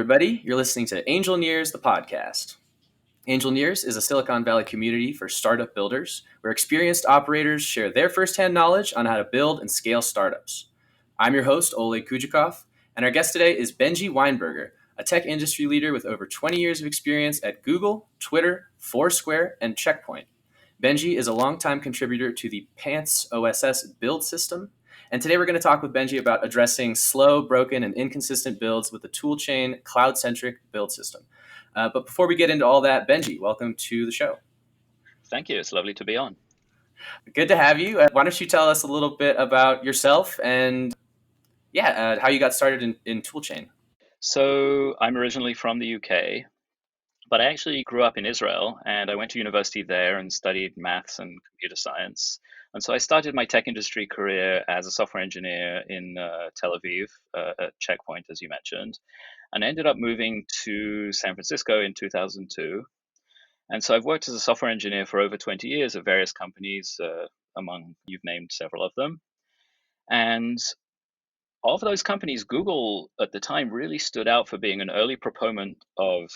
everybody. You're listening to Angel Nears, the podcast. Angel Nears is a Silicon Valley community for startup builders where experienced operators share their firsthand knowledge on how to build and scale startups. I'm your host, Oleg Kujakov, and our guest today is Benjy Weinberger, a tech industry leader with over 20 years of experience at Google, Twitter, Foursquare, and Checkpoint. Benjy is a longtime contributor to the Pants OSS build system. And today we're going to talk with Benjy about addressing slow, broken, and inconsistent builds with the toolchain cloud-centric build system. But before we get into all that, Benjy, welcome to the show. Thank you. It's lovely to be on. Good to have you. Why don't you tell us a little bit about yourself and how you got started in toolchain? So I'm originally from the UK, but I actually grew up in Israel and I went to university there and studied maths and computer science. And so I started my tech industry career as a software engineer in Tel Aviv at Checkpoint, as you mentioned, and I ended up moving to San Francisco in 2002. And so I've worked as a software engineer for over 20 years at various companies, among you've named several of them. And of those companies, Google at the time really stood out for being an early proponent of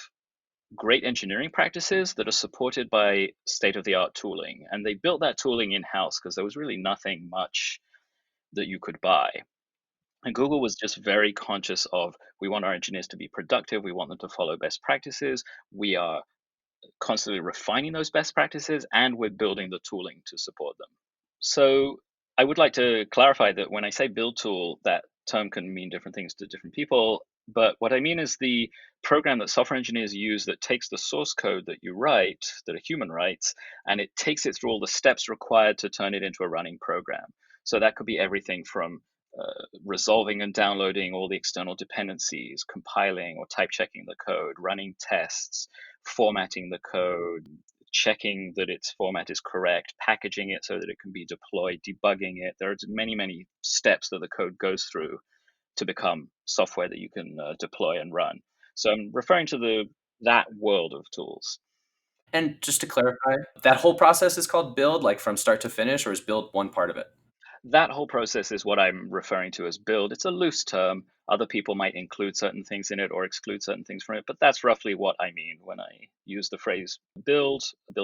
great engineering practices that are supported by state-of-the-art tooling. And they built that tooling in-house because there was really nothing much that you could buy. And Google was just very conscious of, we want our engineers to be productive, we want them to follow best practices, we are constantly refining those best practices, and we're building the tooling to support them. So I would like to clarify that when I say build tool, that term can mean different things to different people. But what I mean is the program that software engineers use that takes the source code that you write, that a human writes, and it takes it through all the steps required to turn it into a running program. So that could be everything from resolving and downloading all the external dependencies, compiling or type checking the code, running tests, formatting the code, checking that its format is correct, packaging it so that it can be deployed, debugging it. There are many, many steps that the code goes through to become software that you can deploy and run. So I'm referring to that world of tools. And just to clarify, that whole process is called build, like from start to finish, or is build one part of it? That whole process is what I'm referring to as build. It's a loose term. Other people might include certain things in it or exclude certain things from it, but that's roughly what I mean when I use the phrase build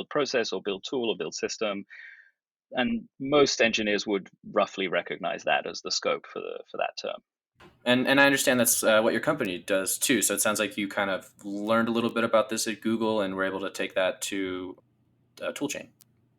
process or build tool or build system. And most engineers would roughly recognize that as the scope for that term. And I understand that's what your company does too. So it sounds like you kind of learned a little bit about this at Google and were able to take that to toolchain.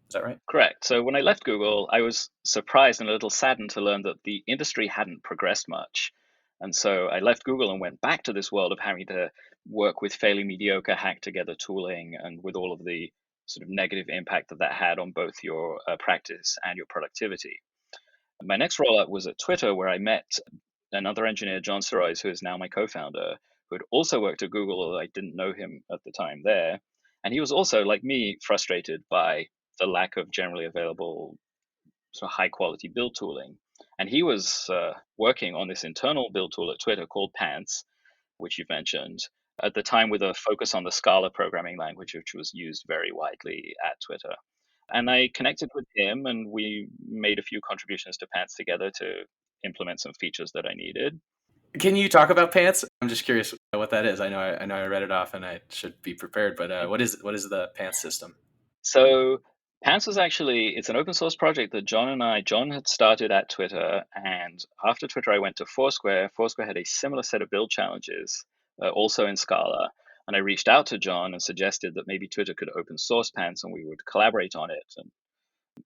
Is that right? Correct. So when I left Google, I was surprised and a little saddened to learn that the industry hadn't progressed much. And so I left Google and went back to this world of having to work with fairly mediocre hack together tooling and with all of the sort of negative impact that had on both your practice and your productivity. My next role up was at Twitter, where I met another engineer, John Sirois, who is now my co-founder, who had also worked at Google, although I didn't know him at the time there. And he was also, like me, frustrated by the lack of generally available sort of high quality build tooling. And he was working on this internal build tool at Twitter called Pants, which you've mentioned, at the time with a focus on the Scala programming language, which was used very widely at Twitter. And I connected with him and we made a few contributions to Pants together to implement some features that I needed. Can you talk about Pants? I'm just curious what that is. I know I read it off and I should be prepared, but what is the Pants system? So Pants was it's an open source project that John had started at Twitter. And after Twitter, I went to Foursquare. Foursquare had a similar set of build challenges, also in Scala. And I reached out to John and suggested that maybe Twitter could open source Pants and we would collaborate on it and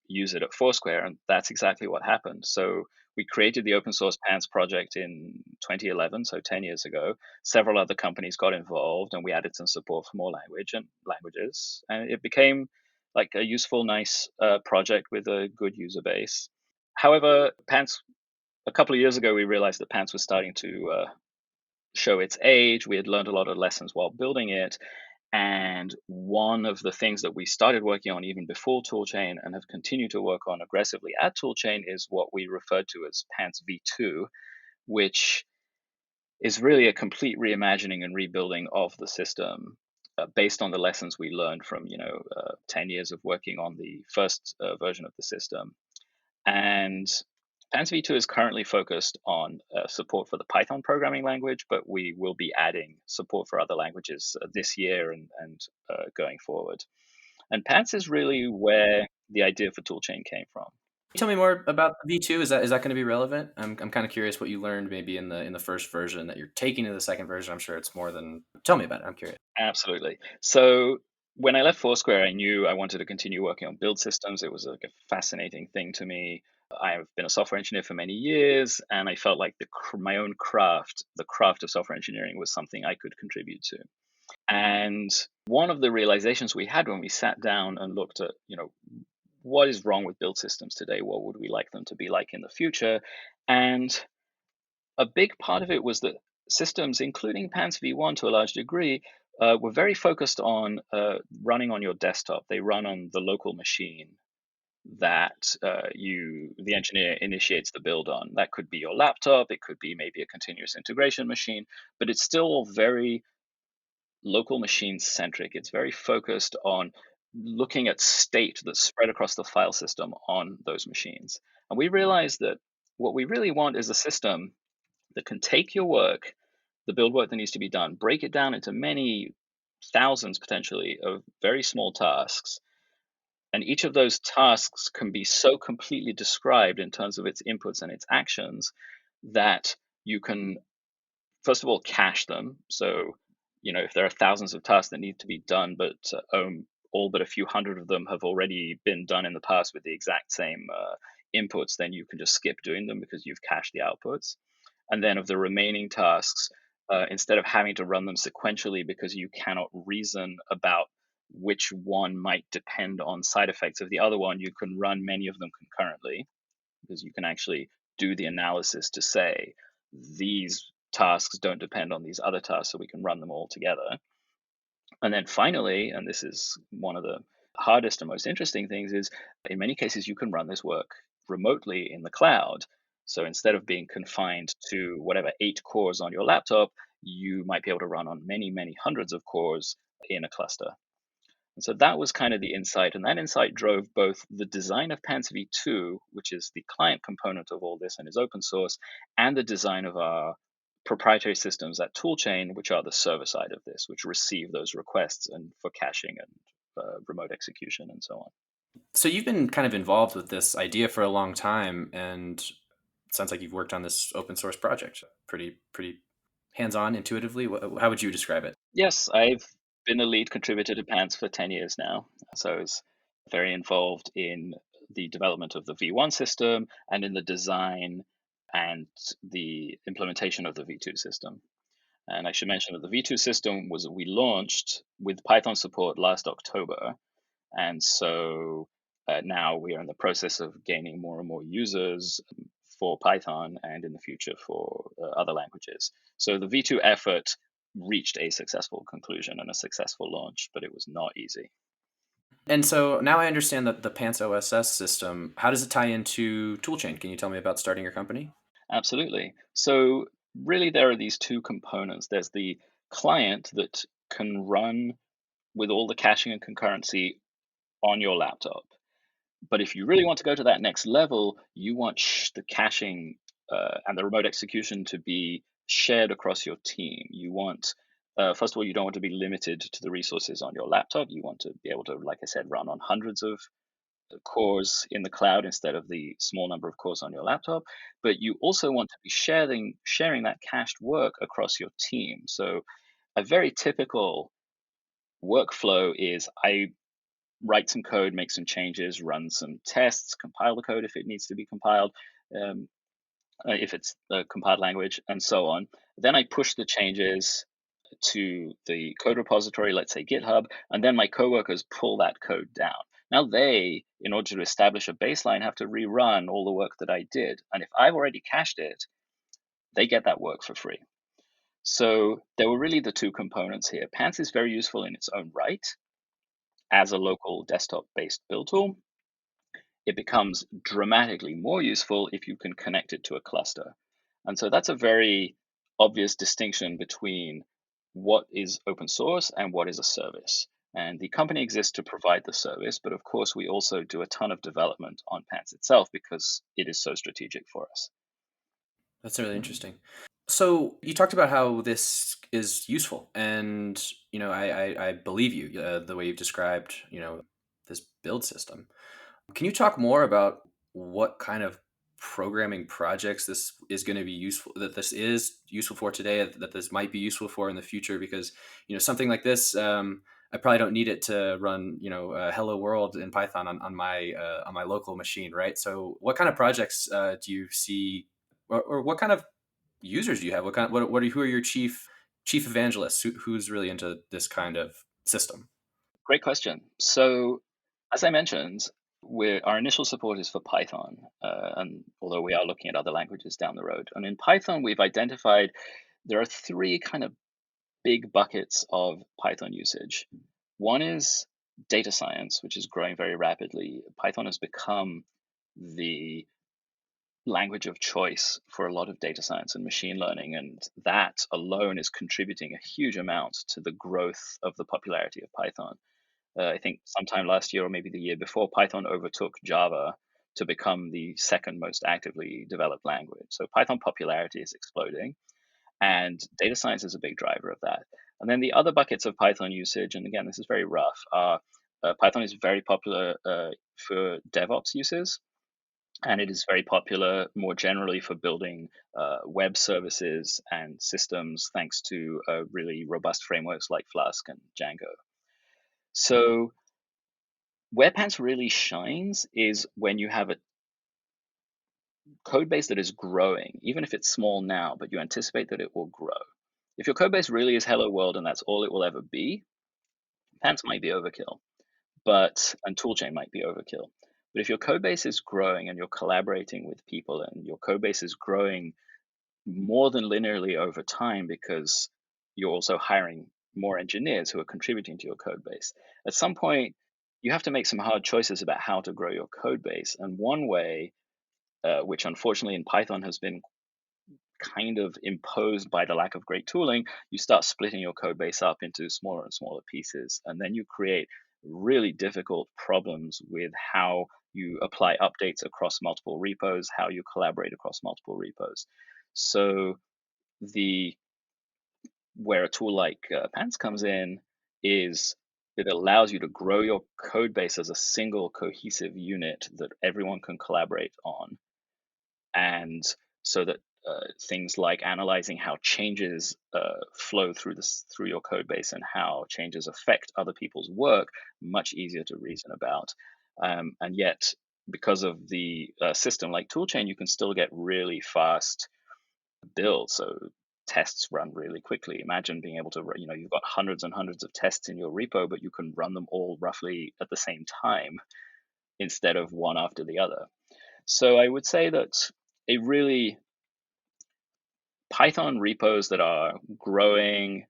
use it at Foursquare. And that's exactly what happened. So we created the open source Pants project in 2011, so 10 years ago. Several other companies got involved and we added some support for more languages. And it became like a useful, nice project with a good user base. However, Pants, a couple of years ago, we realized that Pants was starting to show its age. We had learned a lot of lessons while building it. And one of the things that we started working on even before Toolchain and have continued to work on aggressively at Toolchain is what we refer to as Pants V2, which is really a complete reimagining and rebuilding of the system based on the lessons we learned from 10 years of working on the first version of the system. And Pants v2 is currently focused on support for the Python programming language, but we will be adding support for other languages this year and going forward. And Pants is really where the idea for toolchain came from. Can you tell me more about V2? Is that going to be relevant? I'm kind of curious what you learned maybe in the first version that you're taking to the second version. I'm sure it's more than. Tell me about it. I'm curious. Absolutely. So when I left Foursquare, I knew I wanted to continue working on build systems. It was like a fascinating thing to me. I've been a software engineer for many years, and I felt like my own craft, the craft of software engineering, was something I could contribute to. And one of the realizations we had when we sat down and looked at, what is wrong with build systems today? What would we like them to be like in the future? And a big part of it was that systems, including Pants v1 to a large degree, were very focused on running on your desktop. They run on the local machine that the engineer initiates the build on. That could be your laptop, it could be maybe a continuous integration machine, but it's still very local machine centric. It's very focused on looking at state that's spread across the file system on those machines. And we realized that what we really want is a system that can take your work, the build work that needs to be done, break it down into many thousands potentially of very small tasks. And each of those tasks can be so completely described in terms of its inputs and its actions that you can, first of all, cache them. So, if there are thousands of tasks that need to be done, but all but a few hundred of them have already been done in the past with the exact same inputs, then you can just skip doing them because you've cached the outputs. And then of the remaining tasks, instead of having to run them sequentially because you cannot reason about which one might depend on side effects of the other one, you can run many of them concurrently because you can actually do the analysis to say these tasks don't depend on these other tasks, so we can run them all together. And then finally, and this is one of the hardest and most interesting things, is in many cases you can run this work remotely in the cloud. So instead of being confined to whatever 8 cores on your laptop, you might be able to run on many, many hundreds of cores in a cluster. And so that was kind of the insight. And that insight drove both the design of Pants v2, which is the client component of all this and is open source, and the design of our proprietary systems at Toolchain, which are the server side of this, which receive those requests and for caching and remote execution and so on. So you've been kind of involved with this idea for a long time, and it sounds like you've worked on this open source project pretty hands-on intuitively. How would you describe it? Yes, I've been a lead contributor to Pants for 10 years now. So I was very involved in the development of the V1 system and in the design and the implementation of the V2 system. And I should mention that the V2 system we launched with Python support last October. And so now we are in the process of gaining more and more users for Python and in the future for other languages. So the V2 effort reached a successful conclusion and a successful launch, but it was not easy. And so now I understand that the Pants OSS system, how does it tie into Toolchain? Can you tell me about starting your company? Absolutely. So really there are these two components. There's the client that can run with all the caching and concurrency on your laptop. But if you really want to go to that next level, you want the caching and the remote execution to be shared across your team. You want, first of all, you don't want to be limited to the resources on your laptop. You want to be able to, like I said, run on hundreds of cores in the cloud instead of the small number of cores on your laptop. But you also want to be sharing that cached work across your team. So a very typical workflow is I write some code, make some changes, run some tests, compile the code if it needs to be compiled, um, if it's a compiled language, and so on. Then I push the changes to the code repository, let's say GitHub, and then my coworkers pull that code down. Now they, in order to establish a baseline, have to rerun all the work that I did. And if I've already cached it, they get that work for free. So there were really the two components here. Pants is very useful in its own right as a local desktop-based build tool. It becomes dramatically more useful if you can connect it to a cluster. And so that's a very obvious distinction between what is open source and what is a service. And the company exists to provide the service, but of course, we also do a ton of development on Pants itself because it is so strategic for us. That's really interesting. So you talked about how this is useful, and I believe you the way you've described this build system. Can you talk more about what kind of programming projects this is going to be useful, that this is useful for today, that this might be useful for in the future? Because something like this, I probably don't need it to run Hello World in Python on my local machine, right? So what kind of projects do you see, or what kind of users do you have? Who are your chief evangelists? Who's really into this kind of system? Great question. So, as I mentioned, our initial support is for Python, and although we are looking at other languages down the road, and in Python, we've identified there are three kind of big buckets of Python usage. One is data science, which is growing very rapidly. Python has become the language of choice for a lot of data science and machine learning, and that alone is contributing a huge amount to the growth of the popularity of Python. I think sometime last year or maybe the year before, Python overtook Java to become the second most actively developed language. So Python popularity is exploding, and data science is a big driver of that. And then the other buckets of Python usage, and again, this is very rough, are Python is very popular for DevOps uses, and it is very popular more generally for building web services and systems thanks to really robust frameworks like Flask and Django. So where Pants really shines is when you have a code base that is growing, even if it's small now, but you anticipate that it will grow. If your code base really is Hello World and that's all it will ever be, Pants might be overkill, and toolchain might be overkill. But if your code base is growing and you're collaborating with people and your code base is growing more than linearly over time because you're also hiring more engineers who are contributing to your code base. At some point, you have to make some hard choices about how to grow your code base. And one way, which unfortunately in Python has been kind of imposed by the lack of great tooling, you start splitting your code base up into smaller and smaller pieces. And then you create really difficult problems with how you apply updates across multiple repos, how you collaborate across multiple repos. So the where a tool like Pants comes in is it allows you to grow your code base as a single cohesive unit that everyone can collaborate on, and so that things like analyzing how changes flow through your code base and how changes affect other people's work much easier to reason about, and yet because of the system like toolchain, you can still get really fast build. So tests run really quickly. Imagine being able to, you've got hundreds and hundreds of tests in your repo, but you can run them all roughly at the same time instead of one after the other. So I would say that a really Python repos that are growing,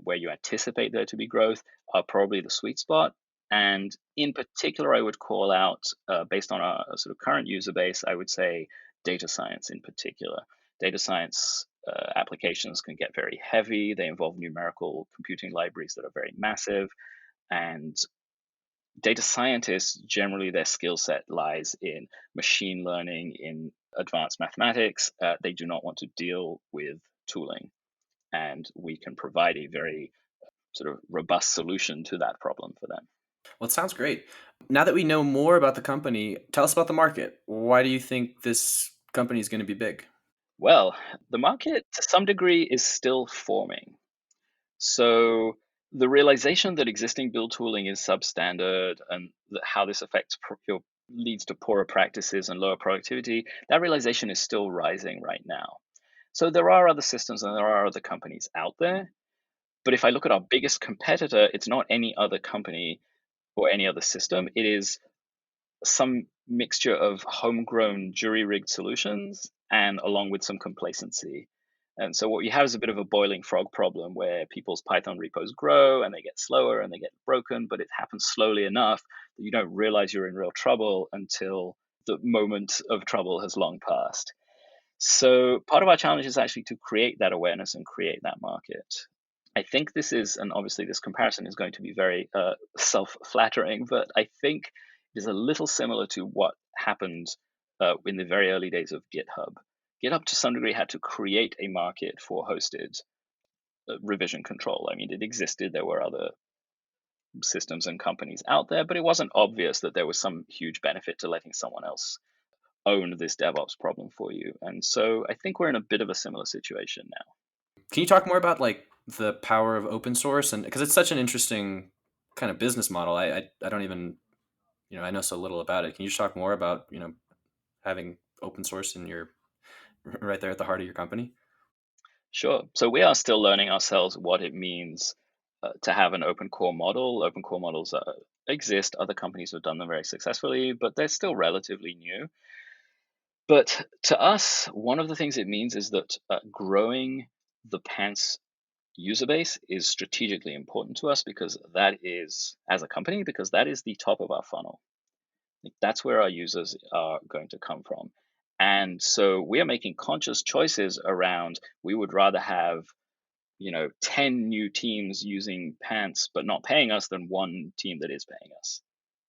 where you anticipate there to be growth, are probably the sweet spot. And in particular, I would call out, based on our sort of current user base, I would say data science in particular. Data science applications can get very heavy. They involve numerical computing libraries that are very massive. And data scientists, generally their skill set lies in machine learning, in advanced mathematics. They do not want to deal with tooling. And we can provide a very sort of robust solution to that problem for them. Well, it sounds great. Now that we know more about the company, tell us about the market. Why do you think this company is going to be big? Well, the market to some degree is still forming. So the realization that existing build tooling is substandard and that how this affects leads to poorer practices and lower productivity, that realization is still rising right now. So there are other systems and there are other companies out there. But if I look at our biggest competitor, it's not any other company or any other system. It is some mixture of homegrown jury-rigged solutions and along with some complacency. And so what you have is a bit of a boiling frog problem where people's Python repos grow and they get slower and they get broken, but it happens slowly enough that you don't realize you're in real trouble until the moment of trouble has long passed. So part of our challenge is actually to create that awareness and create that market. I think this is, and obviously this comparison is going to be very self-flattering, but I think it is a little similar to what happened in the very early days of GitHub. GitHub, to some degree, had to create a market for hosted revision control. I mean, it existed. There were other systems and companies out there, but it wasn't obvious that there was some huge benefit to letting someone else own this DevOps problem for you. And so I think we're in a bit of a similar situation now. Can you talk more about like the power of open source, and because it's such an interesting kind of business model? I don't even, I know so little about it. Can you just talk more about, having open source in your right there at the heart of your company? Sure. So we are still learning ourselves what it means to have an open core model. Open core models exist. Other companies have done them very successfully, but they're still relatively new. But to us, one of the things it means is that growing the Pants user base is strategically important to us because that is, as a company, because that is the top of our funnel. Like, that's where our users are going to come from. And so we are making conscious choices around we would rather have 10 new teams using Pants but not paying us than one team that is paying us.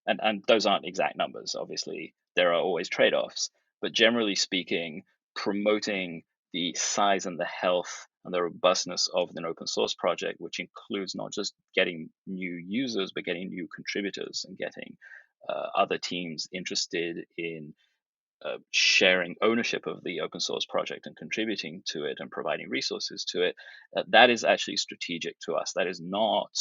And those aren't exact numbers, obviously. There are always trade-offs. But generally speaking, promoting the size and the health and the robustness of an open source project, which includes not just getting new users, but getting new contributors and getting other teams interested in sharing ownership of the open source project and contributing to it and providing resources to it, that is actually strategic to us. That is not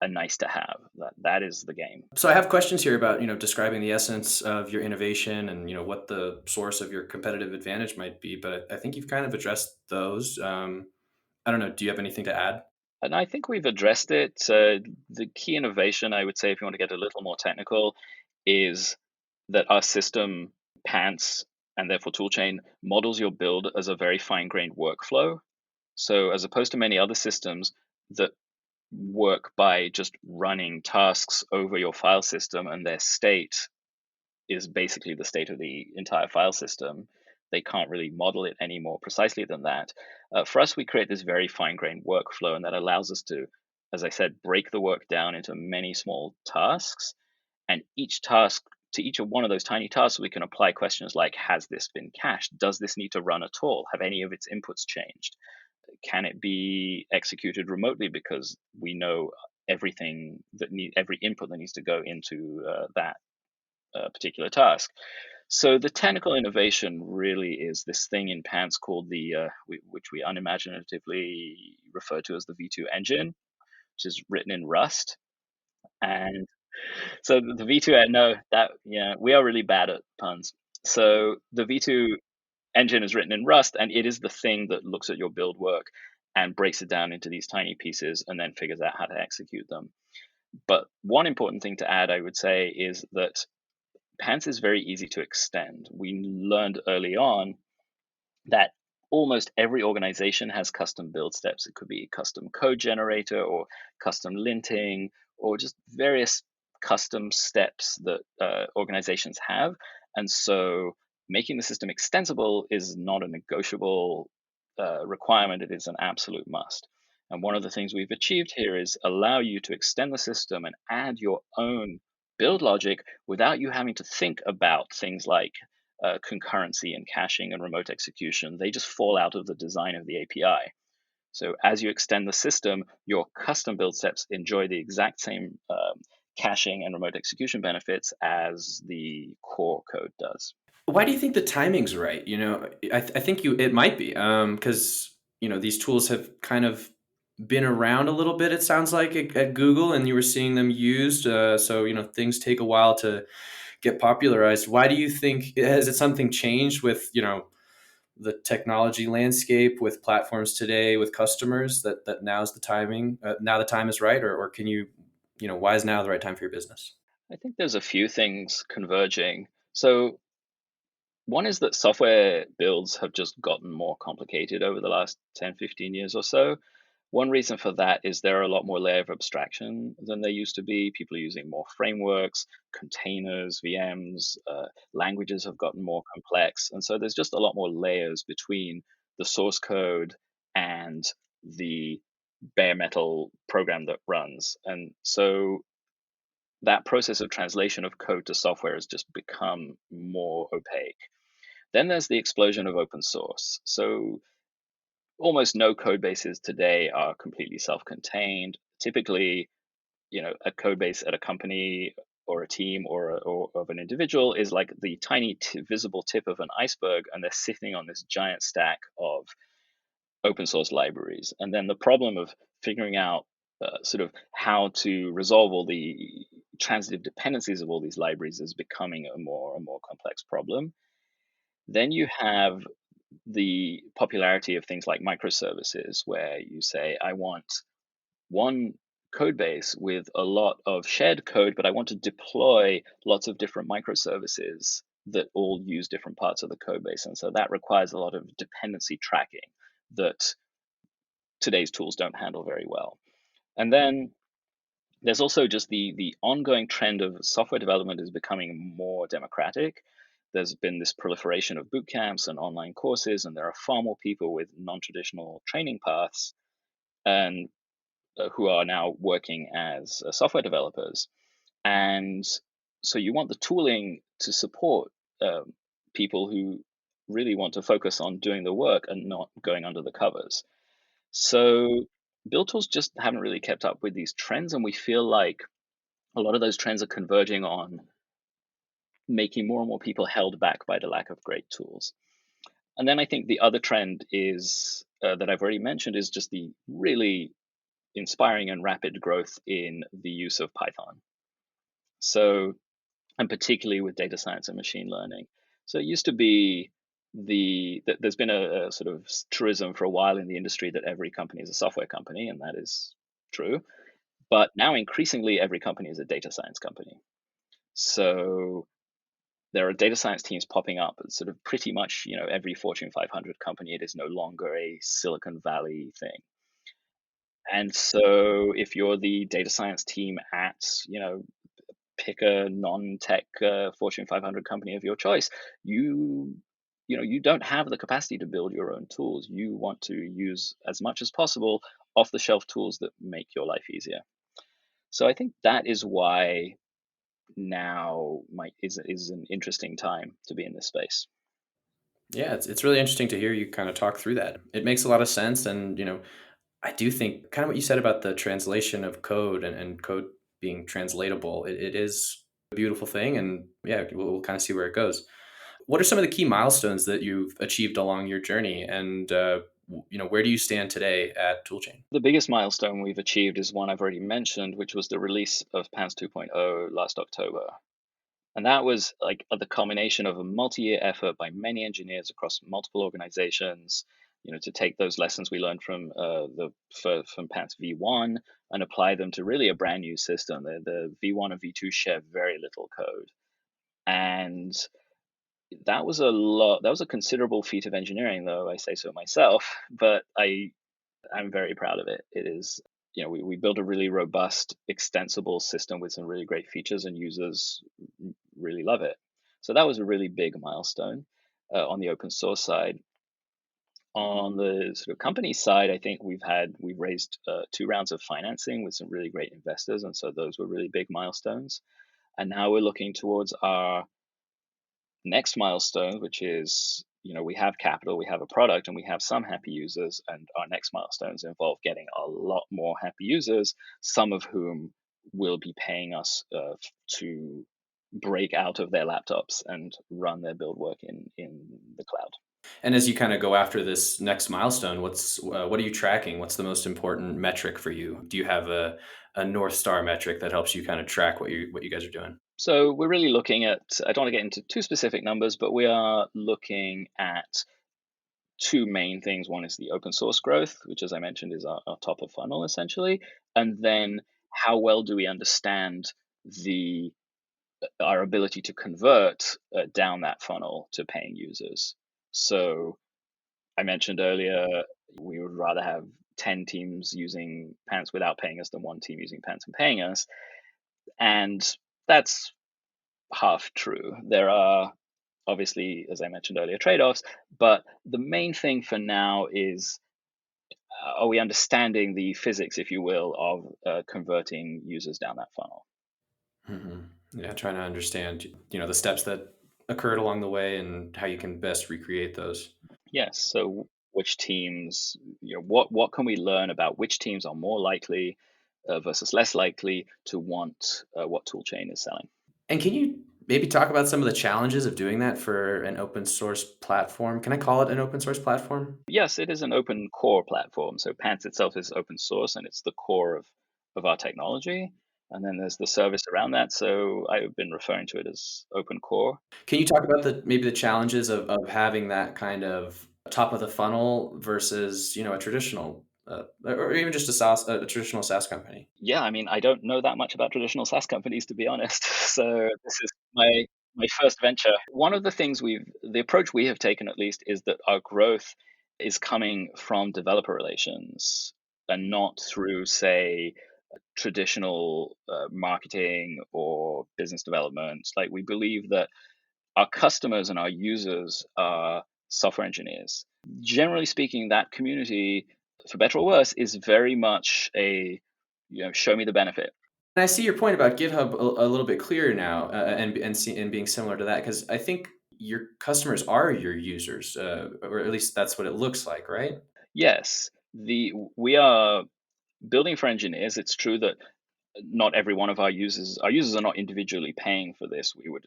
a nice to have. That is the game. So I have questions here about, describing the essence of your innovation and, what the source of your competitive advantage might be. But I think you've kind of addressed those. I don't know. Do you have anything to add? And I think we've addressed it. The key innovation, I would say, if you want to get a little more technical, is that our system, Pants, and therefore toolchain, models your build as a very fine-grained workflow. So as opposed to many other systems that work by just running tasks over your file system and their state is basically the state of the entire file system, they can't really model it any more precisely than that. For us, we create this very fine-grained workflow, and that allows us to, as I said, break the work down into many small tasks. And each task, to each of one of those tiny tasks, we can apply questions like, has this been cached? Does this need to run at all? Have any of its inputs changed? Can it be executed remotely because we know every input that needs to go into that particular task? So the technical innovation really is this thing in Pants called which we unimaginatively refer to as the V2 engine, which is written in Rust. And so the V2, no, that, yeah, we are really bad at puns. So the V2 engine is written in Rust, and it is the thing that looks at your build work and breaks it down into these tiny pieces and then figures out how to execute them. But one important thing to add, I would say, is that Pants is very easy to extend. We learned early on that almost every organization has custom build steps. It could be custom code generator or custom linting or just various custom steps that organizations have. And so making the system extensible is not a negotiable requirement, it is an absolute must. And one of the things we've achieved here is allow you to extend the system and add your own build logic without you having to think about things like concurrency and caching and remote execution. They just fall out of the design of the API. So as you extend the system, your custom build steps enjoy the exact same caching and remote execution benefits as the core code does. Why do you think the timing's right? I think it might be because these tools have kind of been around a little bit. It sounds like at Google, and you were seeing them used. So things take a while to get popularized. Why do you think has it something changed with the technology landscape with platforms today with customers that now's the timing? Now the time is right, or can why is now the right time for your business? I think there's a few things converging. So one is that software builds have just gotten more complicated over the last 10, 15 years or so. One reason for that is there are a lot more layer of abstraction than there used to be. People are using more frameworks, containers, VMs, languages have gotten more complex. And so there's just a lot more layers between the source code and the bare metal program that runs. And so that process of translation of code to software has just become more opaque. Then there's the explosion of open source. So almost no code bases today are completely self-contained. Typically, a code base at a company or a team or of an individual is like the tiny visible tip of an iceberg, and they're sitting on this giant stack of open source libraries. And then the problem of figuring out sort of how to resolve all the transitive dependencies of all these libraries is becoming a more and more complex problem. Then you have the popularity of things like microservices, where you say, I want one code base with a lot of shared code, but I want to deploy lots of different microservices that all use different parts of the code base. And so that requires a lot of dependency tracking that today's tools don't handle very well. And then there's also just the ongoing trend of software development is becoming more democratic. There's been this proliferation of boot camps and online courses, and there are far more people with non-traditional training paths and who are now working as software developers. And so you want the tooling to support people who really want to focus on doing the work and not going under the covers. So build tools just haven't really kept up with these trends, and we feel like a lot of those trends are converging on making more and more people held back by the lack of great tools. And then I think the other trend is that I've already mentioned is just the really inspiring and rapid growth in the use of Python. So, and particularly with data science and machine learning. So it used to be there's been a sort of truism for a while in the industry that every company is a software company, and that is true. But now increasingly every company is a data science company. So there are data science teams popping up at sort of pretty much, every Fortune 500 company. It is no longer a Silicon Valley thing. And so if you're the data science team at, pick a non-tech Fortune 500 company of your choice, you don't have the capacity to build your own tools. You want to use as much as possible off-the-shelf tools that make your life easier. So I think that is why now is an interesting time to be in this space. Yeah, it's really interesting to hear you kind of talk through that. It makes a lot of sense, and I do think kind of what you said about the translation of code and code being translatable. It is a beautiful thing, and yeah, we'll kind of see where it goes. What are some of the key milestones that you've achieved along your journey, and where do you stand today at Toolchain? The biggest milestone we've achieved is one I've already mentioned, which was the release of Pants 2.0 last October. And that was like the culmination of a multi-year effort by many engineers across multiple organizations, to take those lessons we learned from from Pants V1 and apply them to really a brand new system. The V1 and V2 share very little code, and that was a lot. That was a considerable feat of engineering, though I say so myself. But I'm very proud of it. It is, we built a really robust, extensible system with some really great features, and users really love it. So that was a really big milestone on the open source side. On the sort of company side, I think we've raised 2 rounds of financing with some really great investors, and so those were really big milestones. And now we're looking towards our next milestone, which is, we have capital, we have a product, and we have some happy users. And our next milestones involve getting a lot more happy users, some of whom will be paying us to break out of their laptops and run their build work in the cloud. And as you kind of go after this next milestone, what are you tracking? What's the most important metric for you? Do you have a North Star metric that helps you kind of track what you guys are doing? So we're really looking at, I don't want to get into too specific numbers, but we are looking at 2 main things. One is the open source growth, which, as I mentioned, is our top of funnel essentially. And then how well do we understand our ability to convert down that funnel to paying users? So I mentioned earlier, we would rather have 10 teams using Pants without paying us than 1 team using Pants and paying us. And that's half true. There are obviously, as I mentioned earlier, trade offs, but the main thing for now is are we understanding the physics, if you will, of converting users down that funnel? Hmm. Yeah, trying to understand, the steps that occurred along the way and how you can best recreate those. Yes. So which teams, what can we learn about which teams are more likely versus less likely to want what tool chain is selling? And can you maybe talk about some of the challenges of doing that for an open source platform? Can I call it an open source platform? Yes, it is an open core platform. So Pants itself is open source and it's the core of our technology. And then there's the service around that. So I've been referring to it as open core. Can you talk about maybe the challenges of having that kind of top of the funnel versus, a traditional, or even just a traditional SaaS company? Yeah, I mean, I don't know that much about traditional SaaS companies, to be honest. So this is my first venture. One of the things the approach we have taken at least is that our growth is coming from developer relations and not through, say, traditional marketing or business development. Like we believe that our customers and our users are software engineers. Generally speaking, that community, for better or worse, is very much a show me the benefit. And I see your point about GitHub a little bit clearer now, and being similar to that, because I think your customers are your users, or at least that's what it looks like, right? Yes, the we are building for engineers. It's true that not every one of our users are not individually paying for this. We would,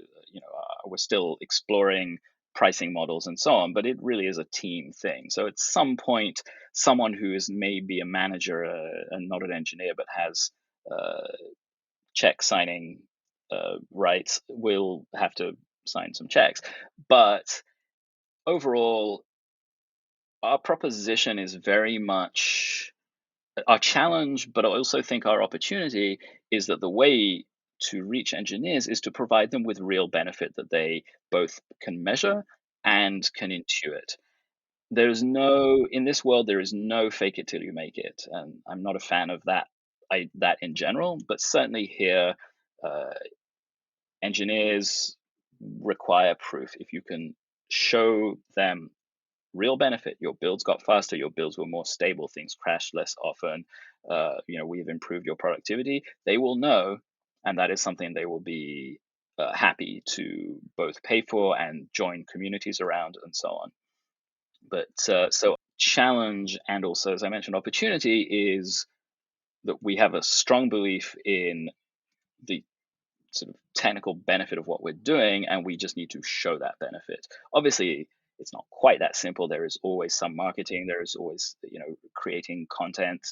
we're still exploring pricing models and so on, but it really is a team thing. So at some point, someone who is maybe a manager and not an engineer, but has uh, check signing rights, will have to sign some checks. But overall, our proposition is very much our challenge, but I also think our opportunity is that the way to reach engineers is to provide them with real benefit that they both can measure and can intuit. In this world, there is no fake it till you make it. And I'm not a fan of that in general, but certainly here, uh, engineers require proof. If you can show them real benefit. Your builds got faster. Your builds were more stable. Things crashed less often. We've improved your productivity. They will know, and that is something they will be happy to both pay for and join communities around, and so on. But so challenge and also, as I mentioned, opportunity is that we have a strong belief in the sort of technical benefit of what we're doing, and we just need to show that benefit. Obviously, it's not quite that simple. There is always some marketing. There is always, creating content,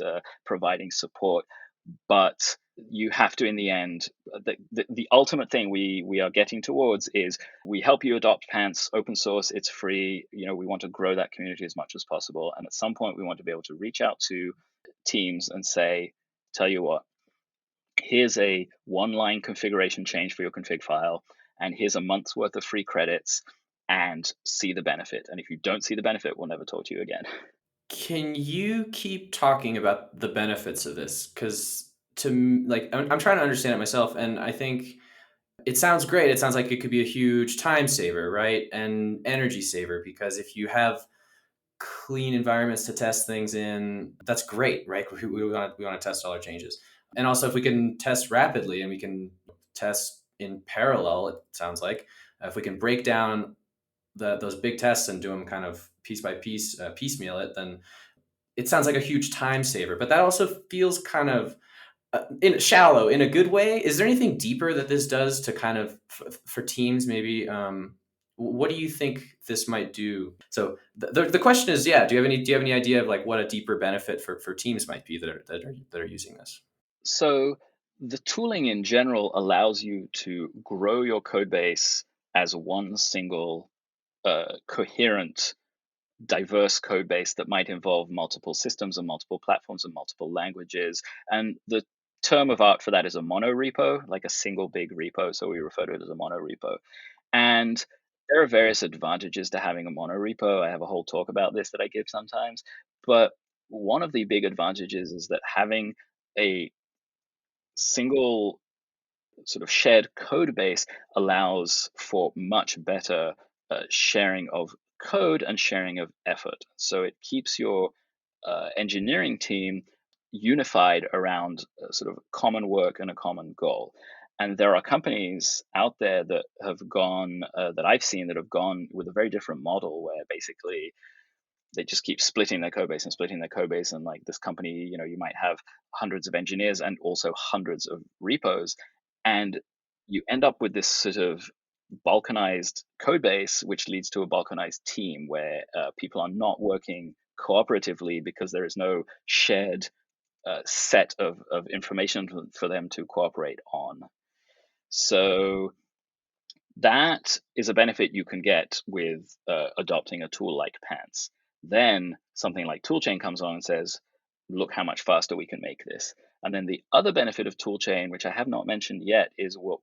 providing support, but you have to, in the end, the ultimate thing we are getting towards is we help you adopt Pants, open source, it's free. We want to grow that community as much as possible, and at some point we want to be able to reach out to teams and say, tell you what, here's a one line configuration change for your config file, and here's a month's worth of free credits, and see the benefit. And if you don't see the benefit, we'll never talk to you again. Can you keep talking about the benefits of this? Because like, I'm trying to understand it myself, and I think it sounds great. It sounds like it could be a huge time saver, right? And energy saver, because if you have clean environments to test things in, that's great, right? We want to test all our changes. And also if we can test rapidly and we can test in parallel, it sounds like, if we can break down those big tests and do them kind of piece by piece, piecemeal it, then it sounds like a huge time saver. But that also feels kind of shallow in a good way. Is there anything deeper that this does to kind of for teams maybe? What do you think this might do? So the question is, yeah, do you have any idea of like what a deeper benefit for teams might be that are using this? So the tooling in general allows you to grow your code base as one single coherent, diverse code base that might involve multiple systems and multiple platforms and multiple languages. And the term of art for that is a monorepo, like a single big repo. So we refer to it as a monorepo. And there are various advantages to having a monorepo. I have a whole talk about this that I give sometimes. But one of the big advantages is that having a single sort of shared code base allows for much better sharing of code and sharing of effort. So it keeps your engineering team unified around a sort of common work and a common goal. And there are companies out there that have gone, that I've seen that have gone with a very different model where basically they just keep splitting their code base and splitting their code base. And like this company, you might have hundreds of engineers and also hundreds of repos. And you end up with this sort of balkanized code base, which leads to a balkanized team where people are not working cooperatively because there is no shared set of information for them to cooperate on. So that is a benefit you can get with adopting a tool like Pants. Then something like Toolchain comes on and says, look how much faster we can make this. And then the other benefit of Toolchain, which I have not mentioned yet, is what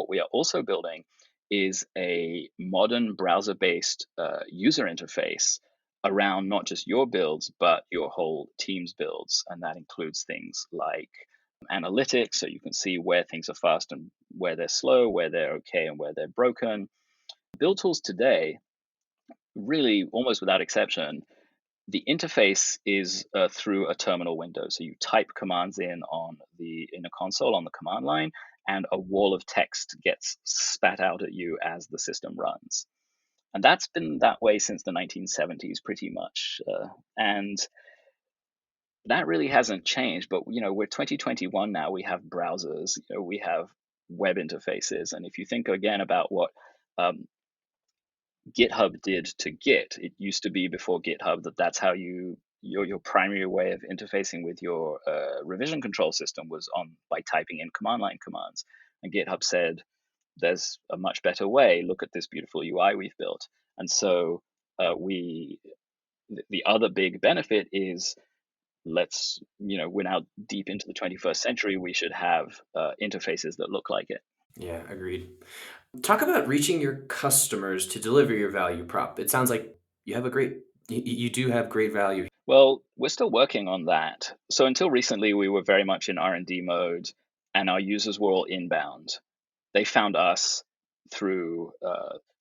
we are also building is a modern browser-based user interface around not just your builds, but your whole team's builds. And that includes things like analytics, so you can see where things are fast and where they're slow, where they're okay and where they're broken. Build tools today, really almost without exception, the interface is through a terminal window. So you type commands in a console on the command line, and a wall of text gets spat out at you as the system runs. And that's been that way since the 1970s, pretty much. And that really hasn't changed. But we're 2021 now. We have browsers. We have web interfaces. And if you think again about what GitHub did to Git, it used to be before GitHub that's how your primary way of interfacing with your revision control system was by typing in command line commands. And GitHub said, there's a much better way. Look at this beautiful UI we've built. And so the other big benefit is we're now deep into the 21st century. We should have interfaces that look like it. Yeah, agreed. Talk about reaching your customers to deliver your value prop. It sounds like you do have great value. Well, we're still working on that. So until recently, we were very much in R&D mode, and our users were all inbound. They found us through,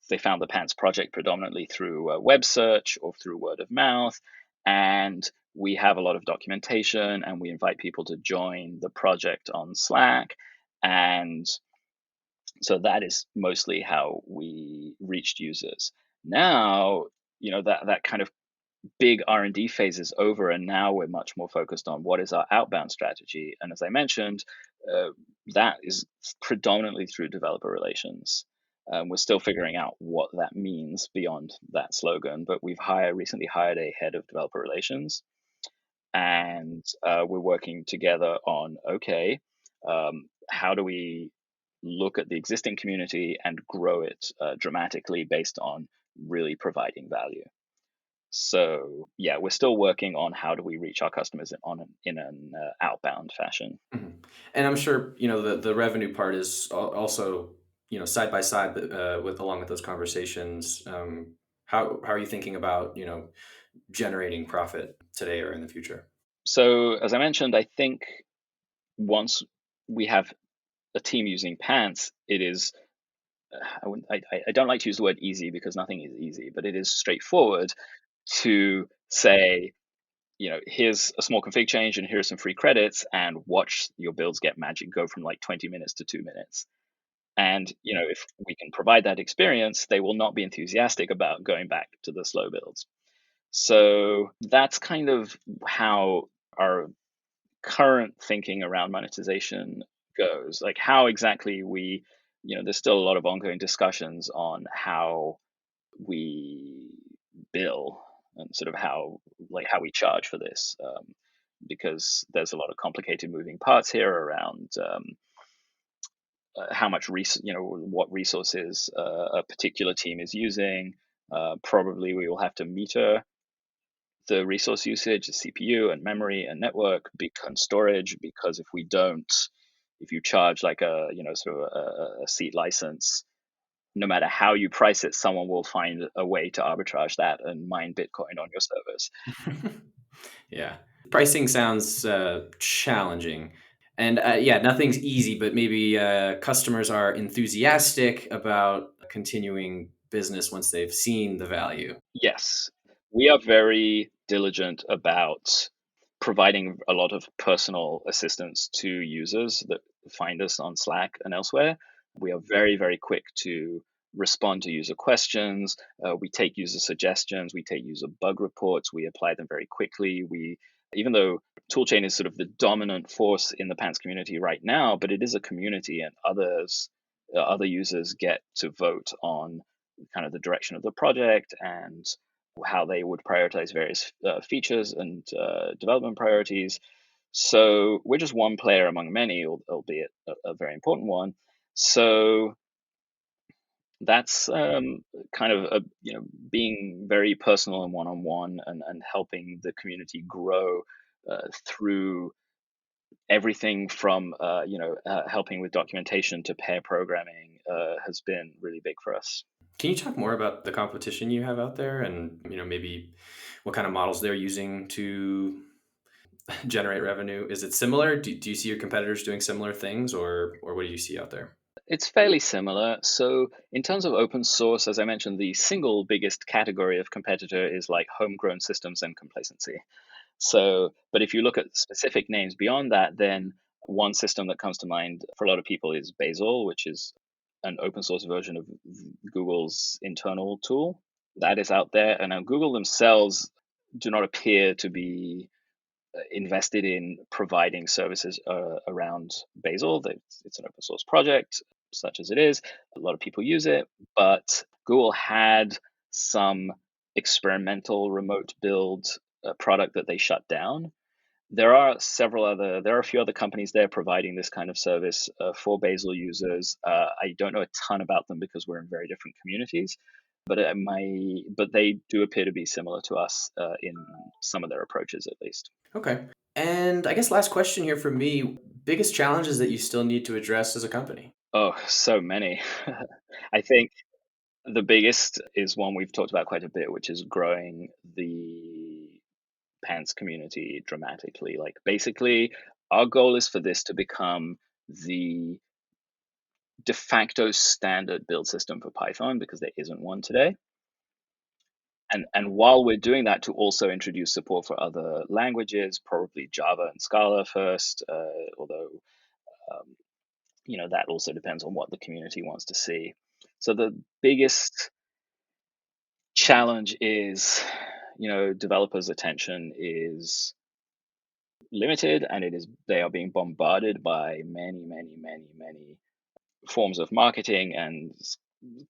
they found the Pants project predominantly through web search or through word of mouth. And we have a lot of documentation, and we invite people to join the project on Slack. And so that is mostly how we reached users. Now, that kind of big R&D phase is over, and now we're much more focused on what is our outbound strategy. And as I mentioned, that is predominantly through developer relations. We're still figuring out what that means beyond that slogan, but we've recently hired a head of developer relations, and we're working together on, how do we look at the existing community and grow it dramatically based on really providing value. So yeah, we're still working on how do we reach our customers in an outbound fashion. Mhm. And I'm sure the revenue part is also side by side along with those conversations. How are you thinking about generating profit today or in the future? So as I mentioned, I think once we have a team using Pants, it is I don't like to use the word easy because nothing is easy, but it is straightforward to say, here's a small config change and here's some free credits, and watch your builds get magic, go from like 20 minutes to 2 minutes. And, if we can provide that experience, they will not be enthusiastic about going back to the slow builds. So that's kind of how our current thinking around monetization goes. Like how exactly there's still a lot of ongoing discussions on how we bill and sort of how we charge for this, because there's a lot of complicated moving parts here around how much what resources a particular team is using. Probably we will have to meter the resource usage, the CPU and memory and network, and storage, because if you charge like a sort of a seat license, no matter how you price it, someone will find a way to arbitrage that and mine Bitcoin on your servers. Yeah. Pricing sounds challenging. And yeah, nothing's easy, but maybe customers are enthusiastic about continuing business once they've seen the value. Yes. We are very diligent about providing a lot of personal assistance to users that find us on Slack and elsewhere. We are very, very quick to respond to user questions. We take user suggestions, we take user bug reports, we apply them very quickly. Even though toolchain is sort of the dominant force in the Pants community right now, but it is a community, and other users get to vote on kind of the direction of the project and how they would prioritize various features and development priorities. So we're just one player among many, albeit a very important one. So that's kind of being very personal and one-on-one, and helping the community grow through everything from helping with documentation to pair programming has been really big for us. Can you talk more about the competition you have out there, and maybe what kind of models they're using to generate revenue? Is it similar? Do you see your competitors doing similar things, or what do you see out there? It's fairly similar. So, in terms of open source, as I mentioned, the single biggest category of competitor is like homegrown systems and complacency. So, but if you look at specific names beyond that, then one system that comes to mind for a lot of people is Bazel, which is an open source version of Google's internal tool that is out there. And now Google themselves do not appear to be invested in providing services around Bazel. It's an open source project, such as it is. A lot of people use it, but Google had some experimental remote build product that they shut down. There are a few other companies there providing this kind of service for Bazel users. I don't know a ton about them because we're in very different communities, but they do appear to be similar to us in some of their approaches, at least. Okay. And I guess last question here for me, biggest challenges that you still need to address as a company? Oh, so many. I think the biggest is one we've talked about quite a bit, which is growing the pants community dramatically. Like, basically, our goal is for this to become the de facto standard build system for Python, because there isn't one today. And while we're doing that, to also introduce support for other languages, probably Java and Scala first, although um, that also depends on what the community wants to see. So the biggest challenge is, developers' attention is limited, and they are being bombarded by many, many, many, many forms of marketing and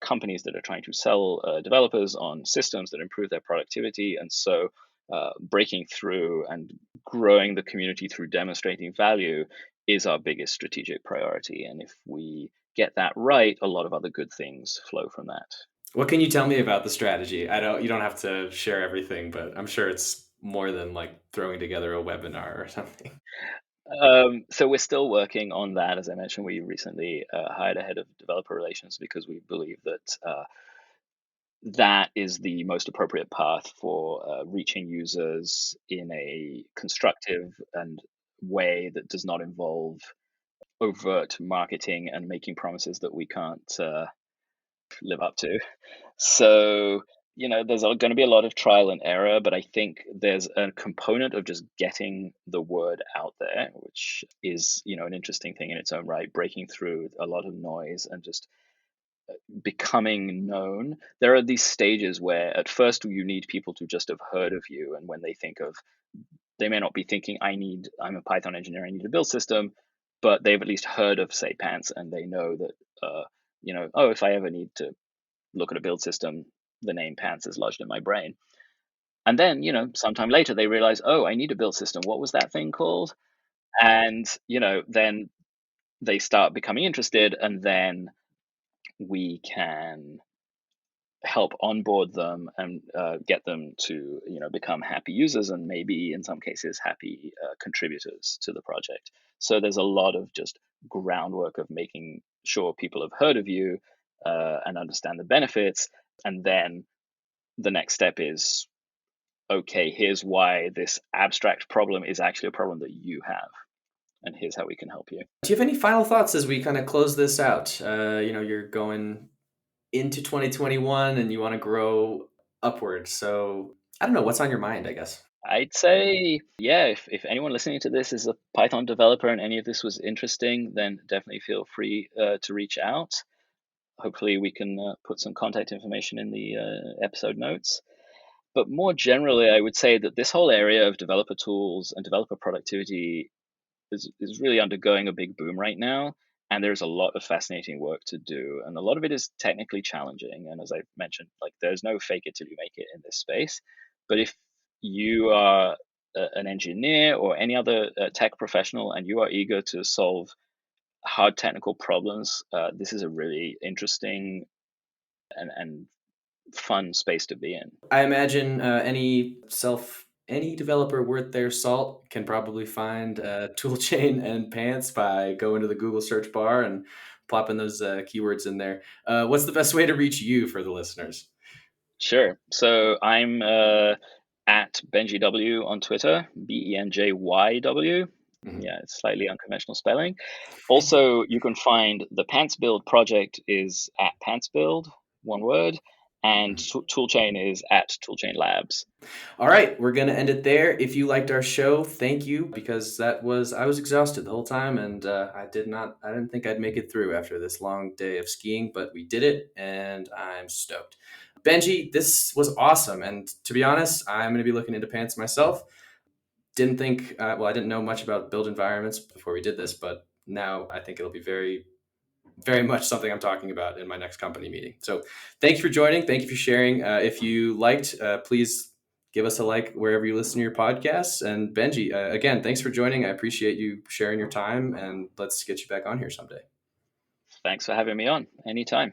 companies that are trying to sell developers on systems that improve their productivity. And so breaking through and growing the community through demonstrating value is our biggest strategic priority. And if we get that right, a lot of other good things flow from that. What can you tell me about the strategy? You don't have to share everything, but I'm sure it's more than like throwing together a webinar or something. So we're still working on that. As I mentioned, we recently hired a head of developer relations because we believe that that is the most appropriate path for reaching users in a constructive and way that does not involve overt marketing and making promises that we can't live up to. So, there's going to be a lot of trial and error, but I think there's a component of just getting the word out there, which is, an interesting thing in its own right, breaking through a lot of noise and just becoming known. There are these stages where at first you need people to just have heard of you, and when they may not be thinking, I'm a Python engineer, I need a build system, but they've at least heard of, say, Pants, and they know that oh, if I ever need to look at a build system, the name Pants is lodged in my brain. And then, sometime later they realize, oh, I need a build system. What was that thing called? And, then they start becoming interested, and then we can help onboard them and get them to become happy users, and maybe in some cases happy contributors to the project. So there's a lot of just groundwork of making sure people have heard of you and understand the benefits, and then the next step is, okay, here's why this abstract problem is actually a problem that you have, and here's how we can help you. Do you have any final thoughts as we kind of close this out? You're going into 2021 and you want to grow upward. So I don't know. What's on your mind, I guess? I'd say, yeah, if anyone listening to this is a Python developer and any of this was interesting, then definitely feel free to reach out. Hopefully, we can put some contact information in the episode notes. But more generally, I would say that this whole area of developer tools and developer productivity is really undergoing a big boom right now. And there's a lot of fascinating work to do. And a lot of it is technically challenging. And as I mentioned, like there's no fake it till you make it in this space. But if you are an engineer or any other tech professional and you are eager to solve hard technical problems, this is a really interesting and fun space to be in. I imagine any developer worth their salt can probably find toolchain and pants by going to the Google search bar and plopping those keywords in there. What's the best way to reach you for the listeners? Sure. So I'm at Benjy W on Twitter, BenJyW. Mhm. Yeah, it's slightly unconventional spelling. Also, you can find the Pants Build project is at Pants Build, one word, and Mhm. Toolchain is at Toolchain Labs. All right, we're gonna end it there. If you liked our show, thank you, because I was exhausted the whole time, and I didn't think I'd make it through after this long day of skiing, but we did it, and I'm stoked. Benji, this was awesome, and to be honest, I'm gonna be looking into pants myself. Didn't think, I didn't know much about build environments before we did this, but now I think it'll be very much something I'm talking about in my next company meeting. So thank you for joining. Thank you for sharing. If you liked, please give us a like wherever you listen to your podcasts. And Benji, again, thanks for joining. I appreciate you sharing your time, and let's get you back on here someday. Thanks for having me on. Anytime.